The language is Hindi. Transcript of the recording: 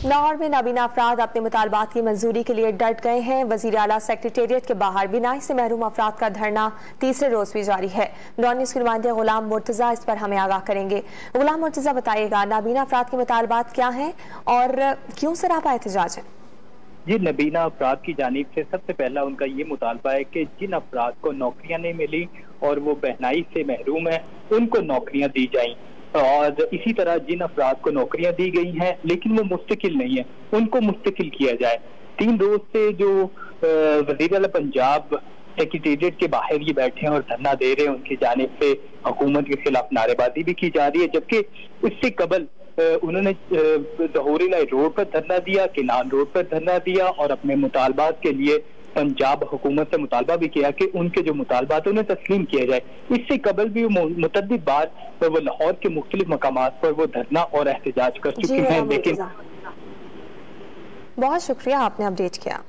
लाहौर में नाबीना अफराद अपने मुतालबात की मंजूरी के लिए डट गए हैं। वजीर आला सेक्रेटेरिएट के बाहर बिनाई से महरूम अफराद का धरना तीसरे रोज भी जारी है। डॉन न्यूज़ के नुमाइंदे गुलाम मुर्तजा इस पर हमें आगाह करेंगे। गुलाम मुर्तजा, बताइएगा नाबीना अफराद के मुतालबात क्या हैं और क्यों सरापा एहतजाज है? जी, नबीना अफराद की जानिब से सबसे पहला उनका ये मुतालबा है कि जिन अफराद को नौकरियां नहीं मिली और वो बहनाई से महरूम है, उनको नौकरियां दी जाएं। और इसी तरह जिन अफराद को नौकरियां दी गई हैं लेकिन वो मुस्तकिल नहीं है, उनको मुस्तकिल किया जाए। 3 रोज से जो वज़ीर आला पंजाब सेक्रेटेरिएट के बाहर ये बैठे हैं और धरना दे रहे हैं, उनकी जानिब से हुकूमत के खिलाफ नारेबाजी भी की जा रही है। जबकि उससे कबल उन्होंने दहोरी लाई रोड पर धरना दिया, किनान रोड पर धरना दिया और अपने मुतालबात के लिए पंजाब हुकूमत से मुतालबा भी किया कि उनके जो मुतालबात उन्हें तस्लीम किया जाए। इससे कबल भी मुतअद्दिद बार वो लाहौर के मुख्तलिफ मकामात पर वो धरना और एहतजाज कर चुके हैं। लेकिन बहुत शुक्रिया, आपने अपडेट किया।